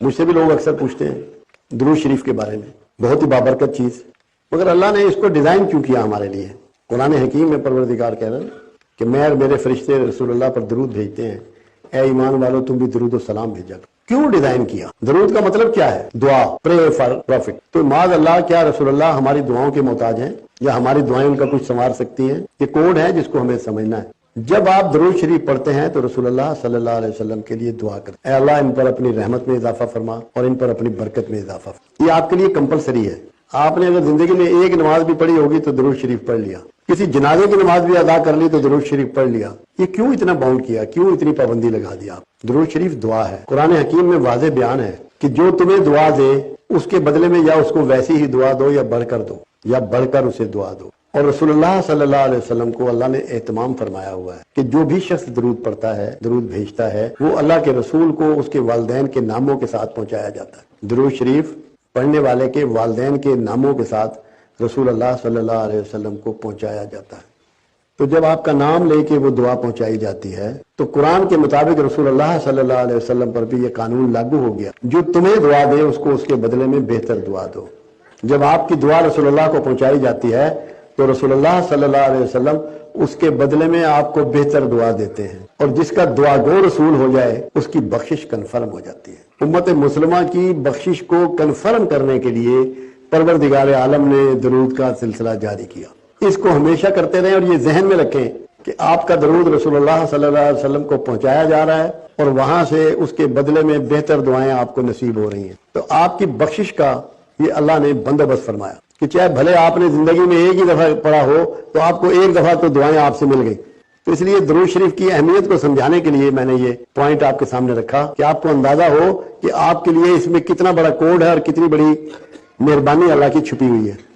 مجھ سے بھی لوگ اکثر پوچھتے ہیں درود شریف کے بارے میں، بہت ہی بابرکت چیز، مگر اللہ نے اس کو ڈیزائن کیوں کیا ہمارے لیے؟ قرآن حکیم میں پروردگار کہہ رہے ہیں کہ میں اور میرے فرشتے رسول اللہ پر درود بھیجتے ہیں، اے ایمان والو تم بھی درود و سلام بھیجا کرو۔ کیوں ڈیزائن کیا؟ درود کا مطلب کیا ہے؟ دعا، پرے فار پروفٹ۔ تو معاذ اللہ کیا رسول اللہ ہماری دعاؤں کے محتاج ہیں یا ہماری دعائیں ان کا کچھ سنوار سکتی ہیں؟ یہ کوڈ ہے جس کو ہمیں سمجھنا ہے۔ جب آپ درود شریف پڑھتے ہیں تو رسول اللہ صلی اللہ علیہ وسلم کے لیے دعا کرتے ہیں، اے اللہ ان پر اپنی رحمت میں اضافہ فرما اور ان پر اپنی برکت میں اضافہ فرما۔ یہ آپ کے لیے کمپلسری ہے۔ آپ نے اگر زندگی میں ایک نماز بھی پڑھی ہوگی تو درود شریف پڑھ لیا، کسی جنازے کی نماز بھی ادا کر لی تو درود شریف پڑھ لیا۔ یہ کیوں اتنا باؤنڈ کیا؟ کیوں اتنی پابندی لگا دیا؟ درود شریف دعا ہے۔ قرآن حکیم میں واضح بیان ہے کہ جو تمہیں دعا دے اس کے بدلے میں یا اس کو ویسی ہی دعا دو یا بڑھ کر دو، یا بڑھ کر اسے دعا دو۔ اور رسول اللہ صلی اللہ علیہ وسلم کو اللہ نے اہتمام فرمایا ہوا ہے کہ جو بھی شخص درود پڑھتا ہے، درود بھیجتا ہے، وہ اللہ کے رسول کو اس کے والدین کے ناموں کے ساتھ پہنچایا جاتا ہے۔ درود شریف پڑھنے والے کے والدین کے ناموں کے ساتھ رسول اللہ صلی اللہ علیہ وسلم کو پہنچایا جاتا ہے۔ تو جب آپ کا نام لے کے وہ دعا پہنچائی جاتی ہے تو قرآن کے مطابق رسول اللہ صلی اللہ علیہ وسلم پر بھی یہ قانون لاگو ہو گیا، جو تمہیں دعا دے اس کو اس کے بدلے میں بہتر دعا دو۔ جب آپ کی دعا رسول اللہ کو پہنچائی جاتی ہے تو رسول اللہ صلی اللہ علیہ وسلم اس کے بدلے میں آپ کو بہتر دعا دیتے ہیں، اور جس کا دعا گو رسول ہو جائے اس کی بخشش کنفرم ہو جاتی ہے۔ امت مسلمہ کی بخشش کو کنفرم کرنے کے لیے پروردگار عالم نے درود کا سلسلہ جاری کیا۔ اس کو ہمیشہ کرتے رہیں اور یہ ذہن میں رکھیں کہ آپ کا درود رسول اللہ صلی اللہ علیہ وسلم کو پہنچایا جا رہا ہے اور وہاں سے اس کے بدلے میں بہتر دعائیں آپ کو نصیب ہو رہی ہیں۔ تو آپ کی بخشش کا یہ اللہ نے بندوبست فرمایا کہ چاہے بھلے آپ نے زندگی میں ایک ہی دفعہ پڑھا ہو تو آپ کو ایک دفعہ تو دعائیں آپ سے مل گئی۔ تو اس لیے درود شریف کی اہمیت کو سمجھانے کے لیے میں نے یہ پوائنٹ آپ کے سامنے رکھا کہ آپ کو اندازہ ہو کہ آپ کے لیے اس میں کتنا بڑا کوڈ ہے اور کتنی بڑی مہربانی اللہ کی چھپی ہوئی ہے۔